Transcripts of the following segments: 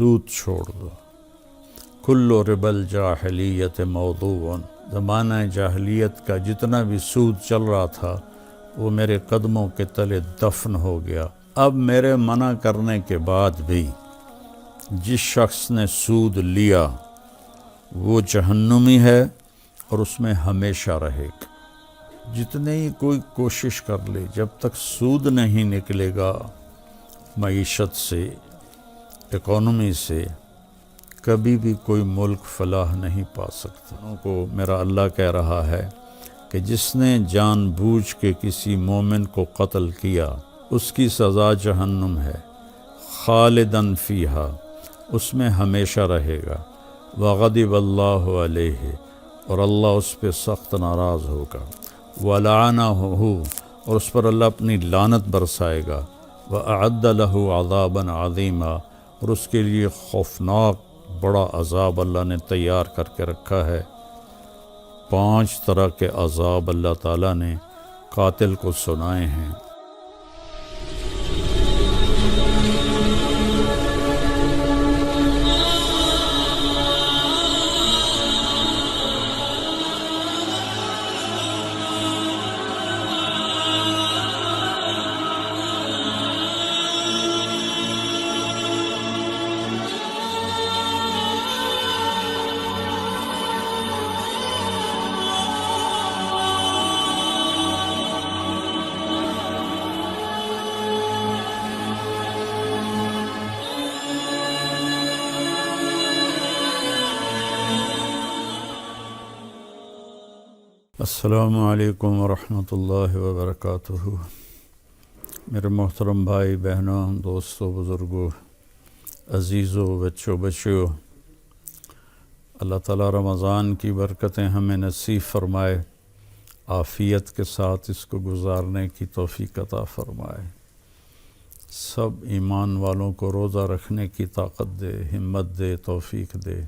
سود چھوڑ دو۔ کل ربا الجاہلیت موضوع، زمانہ جاہلیت کا جتنا بھی سود چل رہا تھا وہ میرے قدموں کے تلے دفن ہو گیا۔ اب میرے منع کرنے کے بعد بھی جس شخص نے سود لیا وہ جہنمی ہے اور اس میں ہمیشہ رہے گا۔ جتنے ہی کوئی کوشش کر لے، جب تک سود نہیں نکلے گا معیشت سے، اکانومی سے، کبھی بھی کوئی ملک فلاح نہیں پا سکتا۔ ان کو میرا اللہ کہہ رہا ہے کہ جس نے جان بوجھ کے کسی مومن کو قتل کیا اس کی سزا جہنم ہے، خالداً فیہا، اس میں ہمیشہ رہے گا، وغضب اللہ علیہ، اور اللہ اس پہ سخت ناراض ہوگا، ولعنہ، اور اس پر اللہ اپنی لعنت برسائے گا، وأعد له عذابا عظیما، اور اس کے لیے خوفناک بڑا عذاب اللہ نے تیار کر کے رکھا ہے۔ 5 طرح کے عذاب اللہ تعالیٰ نے قاتل کو سنائے ہیں۔ السلام علیکم ورحمۃ اللہ وبرکاتہ۔ میرے محترم بھائی بہنوں، دوستوں، بزرگوں، عزیزوں، بچوں، اللہ تعالیٰ رمضان کی برکتیں ہمیں نصیب فرمائے، عافیت کے ساتھ اس کو گزارنے کی توفیق عطا فرمائے، سب ایمان والوں کو روزہ رکھنے کی طاقت دے، ہمت دے، توفیق دے،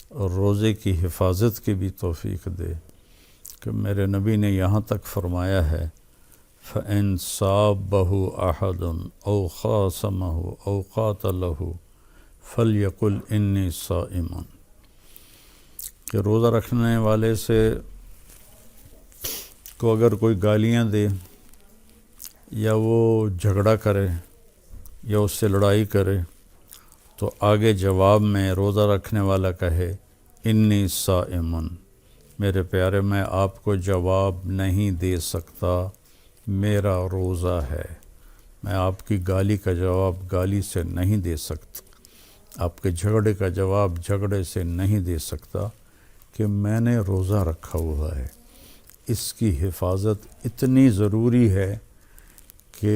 اور روزے کی حفاظت کی بھی توفیق دے، کہ میرے نبی نے یہاں تک فرمایا ہے فَإِن صَابَّهُ أَحَدٌ أَوْ خَاصَمَهُ أَوْ قَاتَلَهُ فَلْيَقُلْ إِنِّي صَائِمٌ، کہ روزہ رکھنے والے سے کو اگر کوئی گالیاں دے یا وہ جھگڑا کرے یا اس سے لڑائی کرے تو آگے جواب میں روزہ رکھنے والا کہے انی صائم، میرے پیارے میں آپ کو جواب نہیں دے سکتا، میرا روزہ ہے، میں آپ کی گالی کا جواب گالی سے نہیں دے سکتا، آپ کے جھگڑے کا جواب جھگڑے سے نہیں دے سکتا، کہ میں نے روزہ رکھا ہوا ہے۔ اس کی حفاظت اتنی ضروری ہے کہ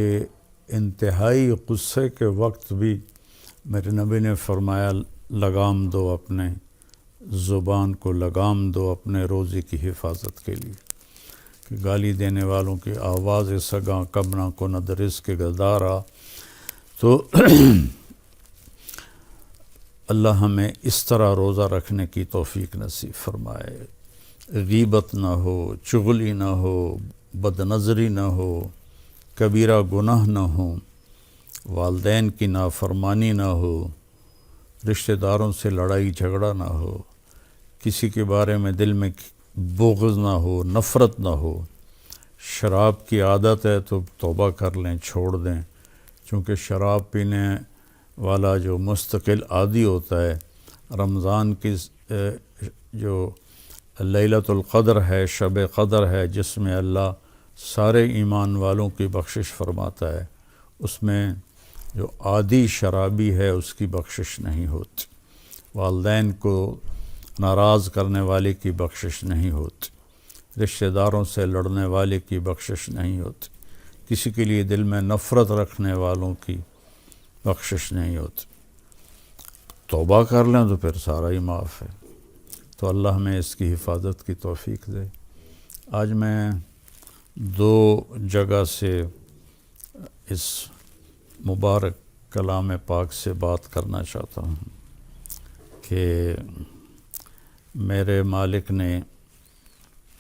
انتہائی غصے کے وقت بھی میرے نبی نے فرمایا لگام دو، اپنے زبان کو لگام دو اپنے روزے کی حفاظت کے لیے، کہ گالی دینے والوں کی آواز سگاں کبنا کو ندرس کے گدارا۔ تو اللہ ہمیں اس طرح روزہ رکھنے کی توفیق نصیب فرمائے، غیبت نہ ہو، چغلی نہ ہو، بد نظری نہ ہو، کبیرہ گناہ نہ ہو، والدین کی نافرمانی نہ ہو، رشتہ داروں سے لڑائی جھگڑا نہ ہو، کسی کے بارے میں دل میں بغض نہ ہو، نفرت نہ ہو۔ شراب کی عادت ہے تو توبہ کر لیں، چھوڑ دیں، چونکہ شراب پینے والا جو مستقل عادی ہوتا ہے، رمضان کی جو لیلۃ القدر ہے، شب قدر ہے، جس میں اللہ سارے ایمان والوں کی بخشش فرماتا ہے، اس میں جو عادی شرابی ہے اس کی بخشش نہیں ہوتی، والدین کو ناراض کرنے والے کی بخشش نہیں ہوتی، رشتہ داروں سے لڑنے والے کی بخشش نہیں ہوتی، کسی کے لیے دل میں نفرت رکھنے والوں کی بخشش نہیں ہوتی۔ توبہ کر لیں تو پھر سارا ہی معاف ہے۔ تو اللہ ہمیں اس کی حفاظت کی توفیق دے۔ آج میں 2 جگہ سے اس مبارک کلام پاک سے بات کرنا چاہتا ہوں کہ میرے مالک نے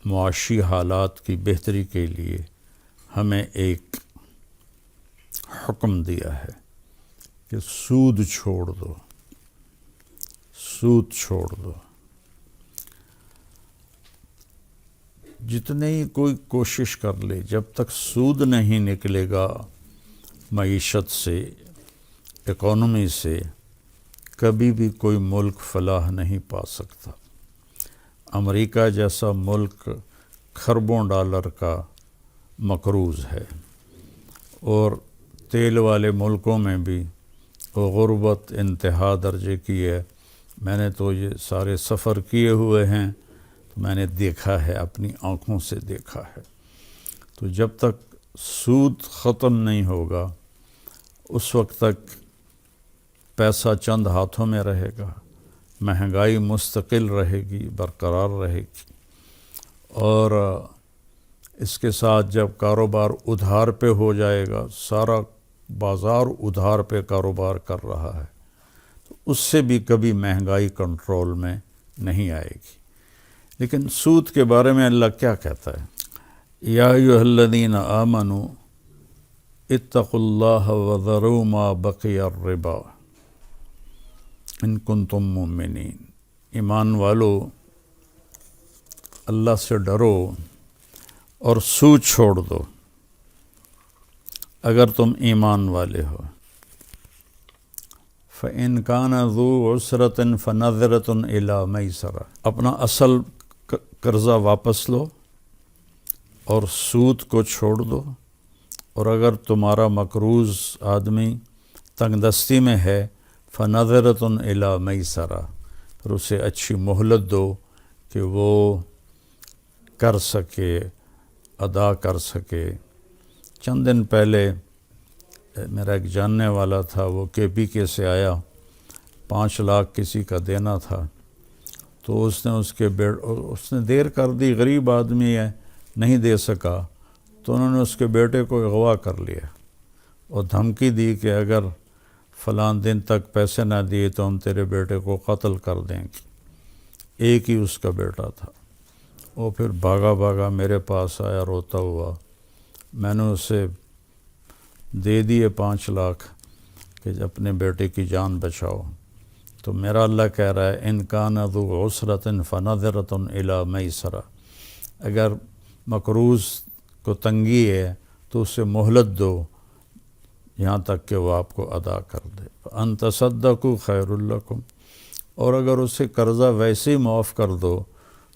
معاشی حالات کی بہتری کے لیے ہمیں ایک حکم دیا ہے کہ سود چھوڑ دو۔ سود چھوڑ دو۔ جتنے ہی کوئی کوشش کر لے، جب تک سود نہیں نکلے گا معیشت سے، اکانومی سے، کبھی بھی کوئی ملک فلاح نہیں پا سکتا۔ امریکہ جیسا ملک کھربوں ڈالر کا مقروض ہے، اور تیل والے ملکوں میں بھی غربت انتہا درجے کی ہے۔ میں نے تو یہ سارے سفر کیے ہوئے ہیں، تو میں نے دیکھا ہے، اپنی آنکھوں سے دیکھا ہے۔ تو جب تک سود ختم نہیں ہوگا اس وقت تک پیسہ چند ہاتھوں میں رہے گا، مہنگائی مستقل رہے گی، برقرار رہے گی، اور اس کے ساتھ جب کاروبار ادھار پہ ہو جائے گا، سارا بازار ادھار پہ کاروبار کر رہا ہے، تو اس سے بھی کبھی مہنگائی کنٹرول میں نہیں آئے گی۔ لیکن سود کے بارے میں اللہ کیا کہتا ہے؟ یا ایھا الذین آمنوا اتقوا اللہ وذروا ما بقی الربا ان کنتم مؤمنین۔ ایمان والو، اللہ سے ڈرو اور سود چھوڑ دو اگر تم ایمان والے ہو۔ فَإِنْ كَانَ ذُو عُسْرَةٍ فَنَظِرَةٌ إِلَىٰ مَيْسَرَةٍ۔ اپنا اصل قرضہ واپس لو اور سود کو چھوڑ دو، اور اگر تمہارا مقروض آدمی تنگ دستی میں ہے، فَنَظِرَةٌ إِلَىٰ مَيْسَرَةٍ، پھر اسے اچھی مہلت دو کہ وہ کر سکے، ادا کر سکے۔ چند دن پہلے میرا ایک جاننے والا تھا، وہ KPK سے آیا، 5 لاکھ کسی کا دینا تھا، تو اس نے دیر کر دی، غریب آدمی ہے، نہیں دے سکا، تو انہوں نے اس کے بیٹے کو اغوا کر لیا اور دھمکی دی کہ اگر فلاں دن تک پیسے نہ دیے تو ہم تیرے بیٹے کو قتل کر دیں گے۔ ایک ہی اس کا بیٹا تھا۔ وہ پھر بھاگا میرے پاس آیا روتا ہوا، میں نے اسے دے دیے 5 لاکھ کہ اپنے بیٹے کی جان بچاؤ۔ تو میرا اللہ کہہ رہا ہے ان کان ذو عسرۃ فنظرۃ الی میسرہ، اگر مقروض کو تنگی ہے تو اسے مہلت دو یہاں تک کہ وہ آپ کو ادا کر دے۔ ان تصدقوا خیر لکم، اور اگر اسے قرضہ ویسے ہی معاف کر دو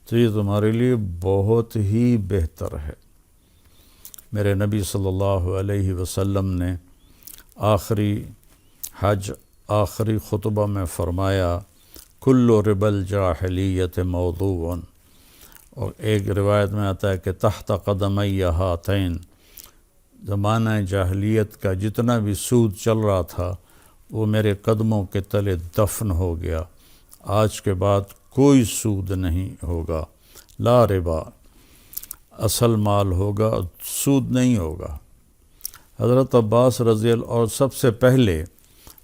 تو یہ تمہارے لیے بہت ہی بہتر ہے۔ میرے نبی صلی اللہ علیہ وسلم نے آخری حج آخری خطبہ میں فرمایا کل ربا الجاہلیت موضوع، اور ایک روایت میں آتا ہے کہ تحت قدمی ہاتین، زمانہ جاہلیت کا جتنا بھی سود چل رہا تھا وہ میرے قدموں کے تلے دفن ہو گیا، آج کے بعد کوئی سود نہیں ہوگا، لا ربا، اصل مال ہوگا، سود نہیں ہوگا۔ حضرت عباس رضی اللہ، اور سب سے پہلے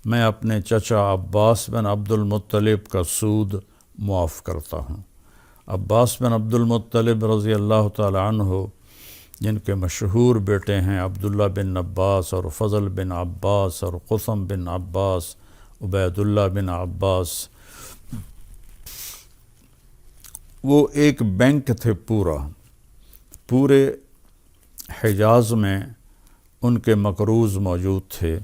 میں اپنے چچا عباس بن عبد المطلب کا سود معاف کرتا ہوں۔ عباس بن عبد المطلب رضی اللہ تعالی عنہ، جن کے مشہور بیٹے ہیں عبداللہ بن عباس اور فضل بن عباس اور قسم بن عباس، عبید اللہ بن عباس، وہ ایک بینک تھے، پورے حجاز میں ان کے مقروض موجود تھے،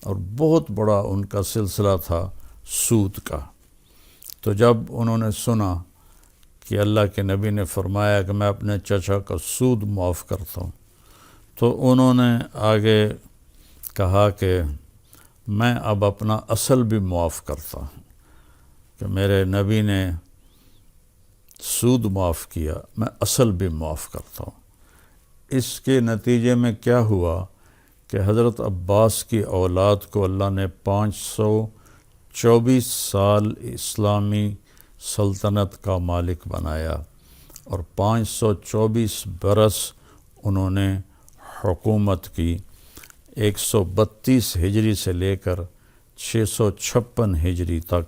اور بہت بڑا ان کا سلسلہ تھا سود کا۔ تو جب انہوں نے سنا کہ اللہ کے نبی نے فرمایا کہ میں اپنے چچا کا سود معاف کرتا ہوں، تو انہوں نے آگے کہا کہ میں اب اپنا اصل بھی معاف کرتا ہوں، کہ میرے نبی نے سود معاف کیا، میں اصل بھی معاف کرتا ہوں۔ اس کے نتیجے میں کیا ہوا کہ حضرت عباس کی اولاد کو اللہ نے 524 سال اسلامی سلطنت کا مالک بنایا، اور 524 برس انہوں نے حکومت کی، 132 ہجری سے لے کر 656 ہجری تک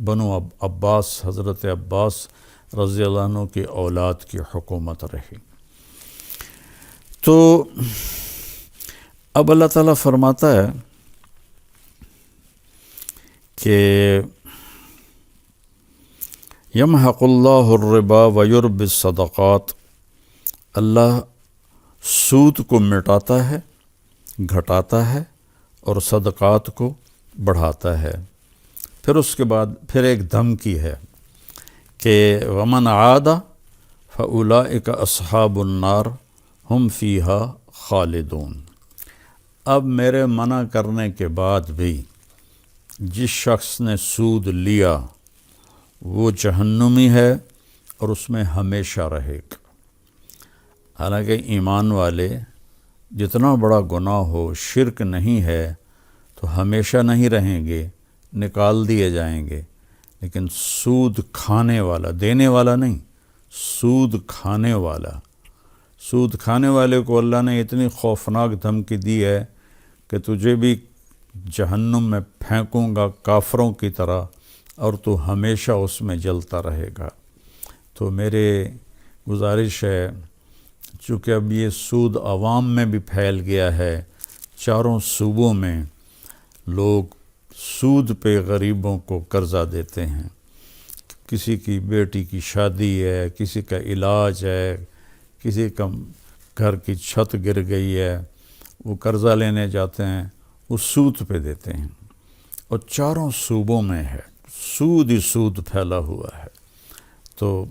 بنو عباس، حضرت عباس رضی اللہ عنہ کی اولاد کی حکومت رہی۔ تو اب اللہ تعالیٰ فرماتا ہے کہ یمحق اللہ الربا ویربی الصدقات، اللہ سود کو مٹاتا ہے، گھٹاتا ہے، اور صدقات کو بڑھاتا ہے۔ پھر اس کے بعد پھر ایک دھمکی ہے کہ ومن عاد فاولئک اصحاب النار ہم فیہا خالدون۔ اب میرے منع کرنے کے بعد بھی جس شخص نے سود لیا وہ جہنمی ہے اور اس میں ہمیشہ رہے گا۔ حالانکہ ایمان والے جتنا بڑا گناہ ہو، شرک نہیں ہے تو ہمیشہ نہیں رہیں گے، نکال دیے جائیں گے، لیکن سود کھانے والا، دینے والا نہیں، سود کھانے والا، سود کھانے والے کو اللہ نے اتنی خوفناک دھمکی دی ہے کہ تجھے بھی جہنم میں پھینکوں گا کافروں کی طرح، اور تو ہمیشہ اس میں جلتا رہے گا۔ تو میرے گزارش ہے، چونکہ اب یہ سود عوام میں بھی پھیل گیا ہے، چاروں صوبوں میں لوگ سود پہ غریبوں کو قرضہ دیتے ہیں۔ کسی کی بیٹی کی شادی ہے، کسی کا علاج ہے، کسی کا گھر کی چھت گر گئی ہے، وہ قرضہ لینے جاتے ہیں، وہ سود پہ دیتے ہیں، اور چاروں صوبوں میں ہے، سود ہی سود پھیلا ہوا ہے۔ تو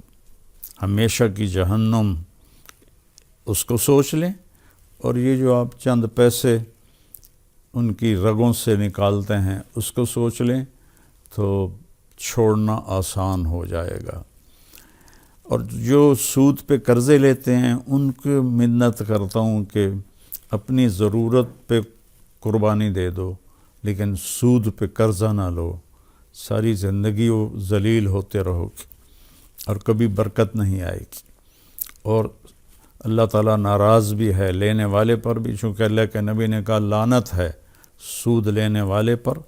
ہمیشہ کی جہنم اس کو سوچ لیں، اور یہ جو آپ چند پیسے ان کی رگوں سے نکالتے ہیں اس کو سوچ لیں تو چھوڑنا آسان ہو جائے گا۔ اور جو سود پہ قرضے لیتے ہیں ان کو منت کرتا ہوں کہ اپنی ضرورت پہ قربانی دے دو، لیکن سود پہ قرضہ نہ لو، ساری زندگی وہ ذلیل ہوتے رہو گے اور کبھی برکت نہیں آئے گی، اور اللہ تعالیٰ ناراض بھی ہے لینے والے پر بھی، چونکہ اللہ کے نبی نے کہا لعنت ہے سود لینے والے پر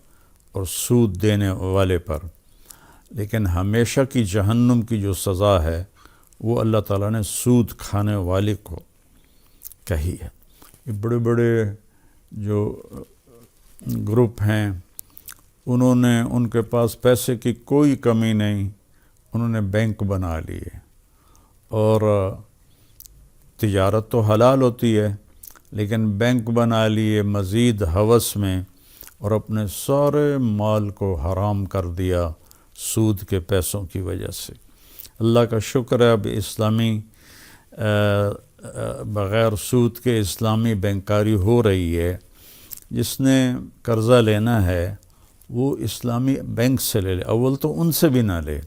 اور سود دینے والے پر۔ لیکن ہمیشہ کی جہنم کی جو سزا ہے وہ اللہ تعالیٰ نے سود کھانے والے کو کہی ہے۔ یہ بڑے بڑے جو گروپ ہیں انہوں نے، ان کے پاس پیسے کی کوئی کمی نہیں، انہوں نے بینک بنا لیے، اور تجارت تو حلال ہوتی ہے لیکن بینک بنا لیے مزید ہوس میں، اور اپنے سارے مال کو حرام کر دیا سود کے پیسوں کی وجہ سے۔ اللہ کا شکر ہے اب اسلامی بغیر سود کے اسلامی بینکاری ہو رہی ہے۔ جس نے قرضہ لینا ہے وہ اسلامی بینک سے لے لے، اول تو ان سے بھی نہ لے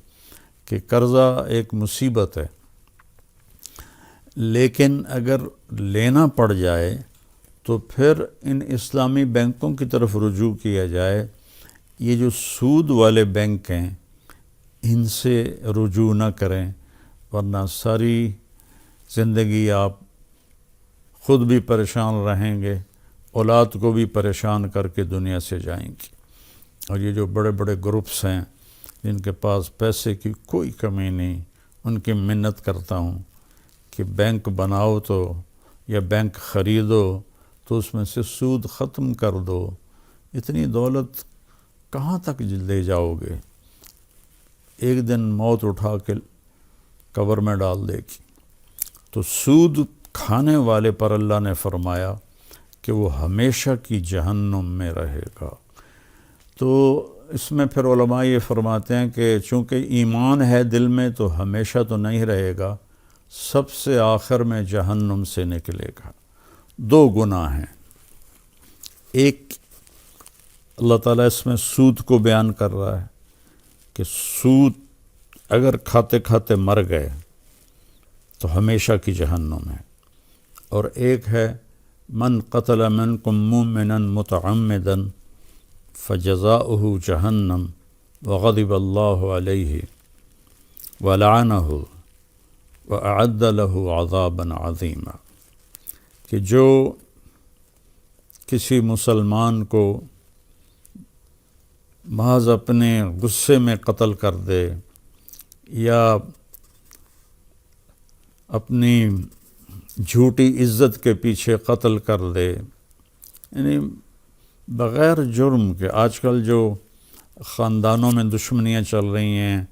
کہ قرضہ ایک مصیبت ہے، لیکن اگر لینا پڑ جائے تو پھر ان اسلامی بینکوں کی طرف رجوع کیا جائے۔ یہ جو سود والے بینک ہیں ان سے رجوع نہ کریں، ورنہ ساری زندگی آپ خود بھی پریشان رہیں گے، اولاد کو بھی پریشان کر کے دنیا سے جائیں گی۔ اور یہ جو بڑے بڑے گروپس ہیں جن کے پاس پیسے کی کوئی کمی نہیں، ان کی منت کرتا ہوں کہ بینک بناؤ تو، یا بینک خریدو تو اس میں سے سود ختم کر دو۔ اتنی دولت کہاں تک لے جاؤ گے؟ ایک دن موت اٹھا کے قبر میں ڈال دے گی۔ تو سود کھانے والے پر اللہ نے فرمایا کہ وہ ہمیشہ کی جہنم میں رہے گا۔ تو اس میں پھر علماء یہ فرماتے ہیں کہ چونکہ ایمان ہے دل میں تو ہمیشہ تو نہیں رہے گا، سب سے آخر میں جہنم سے نکلے گا۔ دو گناہ ہیں، ایک اللہ تعالیٰ اس میں سود کو بیان کر رہا ہے کہ سود اگر کھاتے کھاتے مر گئے تو ہمیشہ کی جہنم ہے، اور ایک ہے من قتل منکم مؤمنا متعمدا فجزاؤہ جہنم وغضب اللہ علیہ ولعنہ وأعد له عذابا عظیما، کہ جو کسی مسلمان کو محض اپنے غصے میں قتل کر دے یا اپنی جھوٹی عزت کے پیچھے قتل کر دے، یعنی بغیر جرم کے، آج کل جو خاندانوں میں دشمنیاں چل رہی ہیں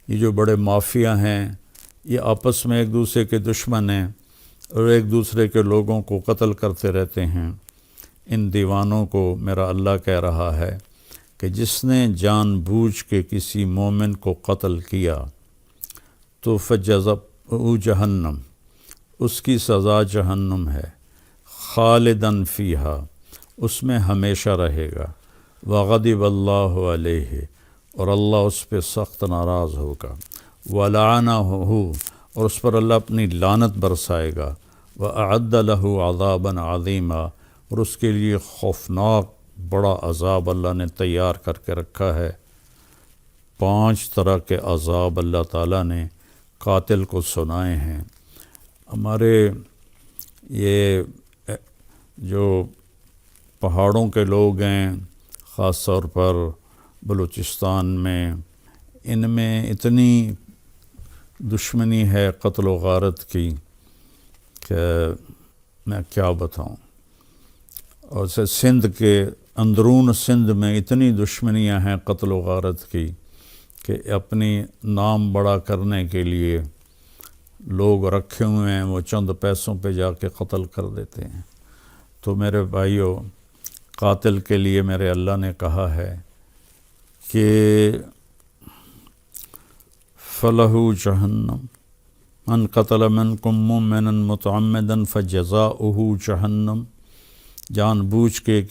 یہ جو بڑے مافیا ہیں یہ آپس میں ایک دوسرے کے دشمن ہیں اور ایک دوسرے کے لوگوں کو قتل کرتے رہتے ہیں، ان دیوانوں کو میرا اللہ کہہ رہا ہے کہ جس نے جان بوجھ کے کسی مومن کو قتل کیا تو فجزاؤہ جہنم، اس کی سزا جہنم ہے، خالداً فیہا، اس میں ہمیشہ رہے گا، وغضب اللہ علیہ، اور اللہ اس پہ سخت ناراض ہوگا، ولعنہ، اور اس پر اللہ اپنی لعنت برسائے گا، وأعد لہ عذابا عظیما، اور اس کے لیے خوفناک بڑا عذاب اللہ نے تیار کر کے رکھا ہے۔ 5 طرح کے عذاب اللہ تعالیٰ نے قاتل کو سنائے ہیں۔ ہمارے یہ جو پہاڑوں کے لوگ ہیں، خاص طور پر بلوچستان میں، ان میں اتنی دشمنی ہے قتل و غارت کی کہ میں کیا بتاؤں، اور سندھ کے اندرون سندھ میں اتنی دشمنیاں ہیں قتل و غارت کی کہ اپنی نام بڑا کرنے کے لیے لوگ رکھے ہوئے ہیں، وہ چند پیسوں پہ جا کے قتل کر دیتے ہیں۔ تو میرے بھائیو، قاتل کے لیے میرے اللہ نے کہا ہے کہ فَلَهُ جہنم، من قتل منکم مؤمنا متعمدا فجزاؤہ جہنم، جان بوجھ کے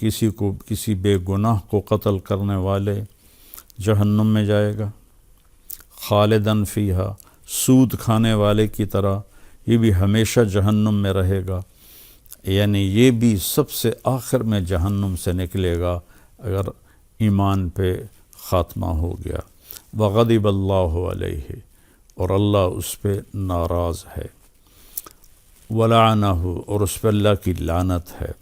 کسی بے گناہ کو قتل کرنے والے جہنم میں جائے گا، خالداً فیہا، سود کھانے والے کی طرح یہ بھی ہمیشہ جہنم میں رہے گا، یعنی یہ بھی سب سے آخر میں جہنم سے نکلے گا اگر ایمان پہ خاتمہ ہو گیا، وغضب اللہ علیہ، اور اللہ اس پہ ناراض ہے، ولعنہ، اور اس پہ اللہ کی لعنت ہے،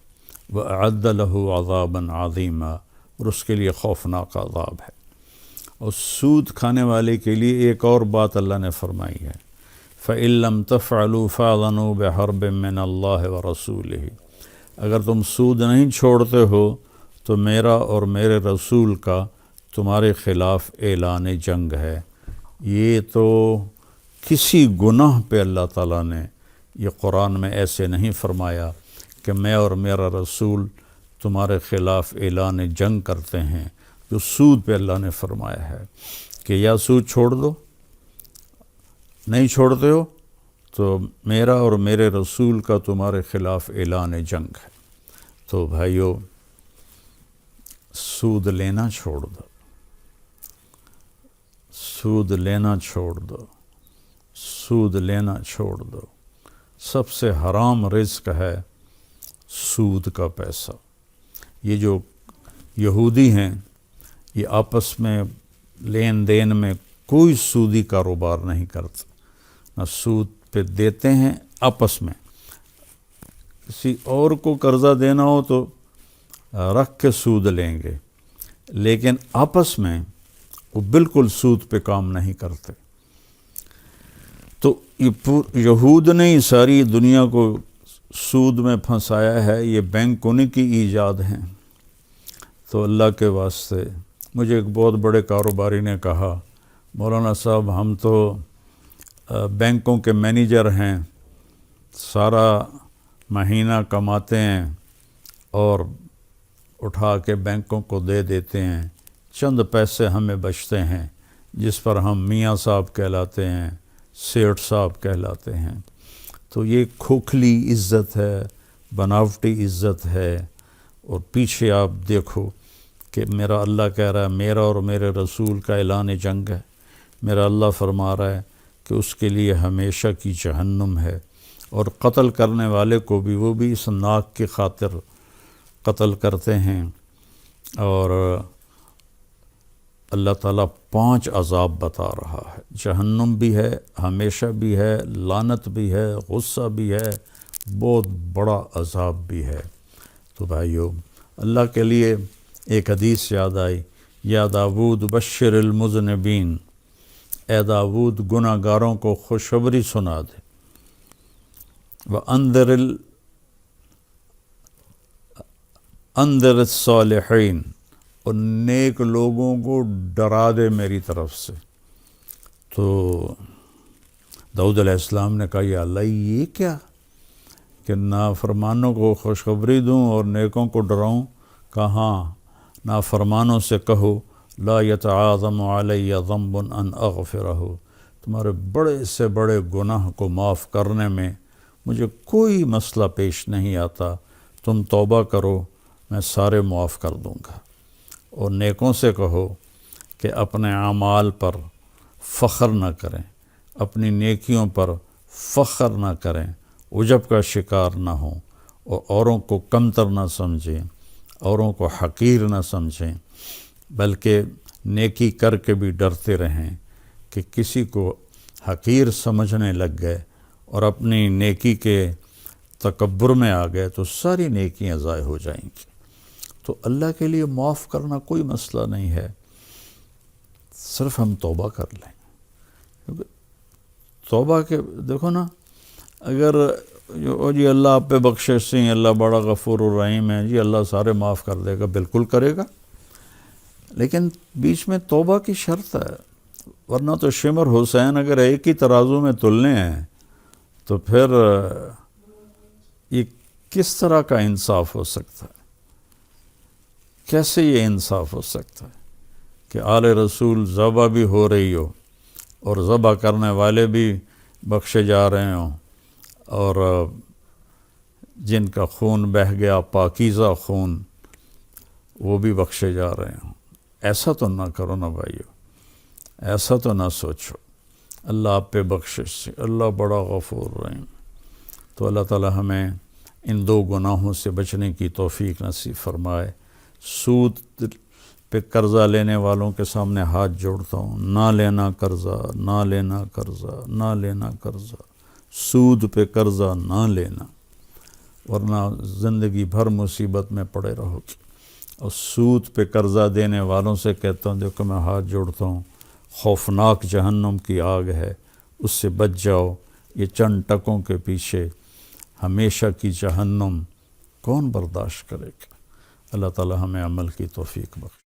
وأعد لہ عذابا عظیما، اور اس کے لیے خوفناک عذاب ہے۔ اور سود کھانے والے کے لیے ایک اور بات اللہ نے فرمائی ہے، فَإِن لَّمْ تَفْعَلُوا فَأْذَنُوا بِحَرْبٍ مِّنَ اللَّهِ وَرَسُولِهِ، اگر تم سود نہیں چھوڑتے ہو تو میرا اور میرے رسول کا تمہارے خلاف اعلان جنگ ہے۔ یہ تو کسی گناہ پہ اللہ تعالیٰ نے یہ قرآن میں ایسے نہیں فرمایا کہ میں اور میرا رسول تمہارے خلاف اعلان جنگ کرتے ہیں۔ جو سود پہ اللہ نے فرمایا ہے کہ یا سود چھوڑ دو، نہیں چھوڑتے ہو تو میرا اور میرے رسول کا تمہارے خلاف اعلان جنگ ہے۔ تو بھائیو، سود لینا چھوڑ دو، سود لینا چھوڑ دو، سود لینا چھوڑ دو۔ سب سے حرام رزق ہے سود کا پیسہ۔ یہ جو یہودی ہیں یہ آپس میں لین دین میں کوئی سودی کاروبار نہیں کرتے، نہ سود پہ دیتے ہیں آپس میں۔ کسی اور کو قرضہ دینا ہو تو رکھ کے سود لیں گے، لیکن آپس میں وہ بالکل سود پہ کام نہیں کرتے۔ تو یہود نے ہی ساری دنیا کو سود میں پھنسایا ہے، یہ بینک انہی کی ایجاد ہیں۔ تو اللہ کے واسطے، مجھے ایک بہت بڑے کاروباری نے کہا، مولانا صاحب ہم تو بینکوں کے مینیجر ہیں، سارا مہینہ کماتے ہیں اور اٹھا کے بینکوں کو دے دیتے ہیں، چند پیسے ہمیں بچتے ہیں جس پر ہم میاں صاحب کہلاتے ہیں، سیٹھ صاحب کہلاتے ہیں۔ تو یہ کھوکھلی عزت ہے، بناوٹی عزت ہے۔ اور پیچھے آپ دیکھو کہ میرا اللہ کہہ رہا ہے میرا اور میرے رسول کا اعلان جنگ ہے۔ میرا اللہ فرما رہا ہے کہ اس کے لیے ہمیشہ کی جہنم ہے، اور قتل کرنے والے کو بھی وہ بھی اس ناک کی خاطر قتل کرتے ہیں۔ اور اللہ تعالیٰ 5 عذاب بتا رہا ہے، جہنم بھی ہے، ہمیشہ بھی ہے، لعنت بھی ہے، غصہ بھی ہے، بہت بڑا عذاب بھی ہے۔ تو بھائیو، اللہ کے لیے ایک حدیث یاد آئی، یا داود بشر المذنبین، اے داود گناہ گاروں کو خوشخبری سنا دے، انذر الصالحین، اور نیک لوگوں کو ڈرا دے میری طرف سے۔ تو داؤد علیہ السلام نے کہا یا اللہ یہ کیا کہ نافرمانوں کو خوشخبری دوں اور نیکوں کو ڈراؤں؟ کہاں نافرمانوں سے کہو لا یتعاظم علی ذنب ان اغفرہ، تمہارے بڑے سے بڑے گناہ کو معاف کرنے میں مجھے کوئی مسئلہ پیش نہیں آتا، تم توبہ کرو میں سارے معاف کر دوں گا۔ اور نیکوں سے کہو کہ اپنے اعمال پر فخر نہ کریں، اپنی نیکیوں پر فخر نہ کریں، عجب کا شکار نہ ہوں، اور اوروں کو کمتر نہ سمجھیں، اوروں کو حقیر نہ سمجھیں، بلکہ نیکی کر کے بھی ڈرتے رہیں کہ کسی کو حقیر سمجھنے لگ گئے اور اپنی نیکی کے تکبر میں آ گئے تو ساری نیکیاں ضائع ہو جائیں گی۔ تو اللہ کے لیے معاف کرنا کوئی مسئلہ نہیں ہے، صرف ہم توبہ کر لیں۔ کیونکہ توبہ کے دیکھو نا، اگر جی اللہ آپ پہ بخشش سی، اللہ بڑا غفور الرحیم ہے، جی اللہ سارے معاف کر دے گا، بالکل کرے گا، لیکن بیچ میں توبہ کی شرط ہے، ورنہ تو شمر حسین اگر ایک ہی ترازو میں تلنے ہیں تو پھر یہ کس طرح کا انصاف ہو سکتا ہے؟ کیسے یہ انصاف ہو سکتا ہے کہ آل رسول ذبح بھی ہو رہی ہو اور ذبح کرنے والے بھی بخشے جا رہے ہوں، اور جن کا خون بہہ گیا پاکیزہ خون وہ بھی بخشے جا رہے ہوں؟ ایسا تو نہ کرو نا بھائیو، ایسا تو نہ سوچو۔ اللہ آپ پہ بخشش سے، اللہ بڑا غفور رحیم۔ تو اللہ تعالی ہمیں ان دو گناہوں سے بچنے کی توفیق نصیب فرمائے۔ سود پہ قرضہ لینے والوں کے سامنے ہاتھ جوڑتا ہوں، نہ لینا قرضہ، نہ لینا قرضہ، نہ لینا قرضہ، سود پہ قرضہ نہ لینا، ورنہ زندگی بھر مصیبت میں پڑے رہو گے۔ اور سود پہ قرضہ دینے والوں سے کہتا ہوں دیکھو میں ہاتھ جوڑتا ہوں، خوفناک جہنم کی آگ ہے، اس سے بچ جاؤ، یہ چند ٹکوں کے پیچھے ہمیشہ کی جہنم کون برداشت کرے گا؟ اللہ تعالی ہمیں عمل کی توفیق بخشے۔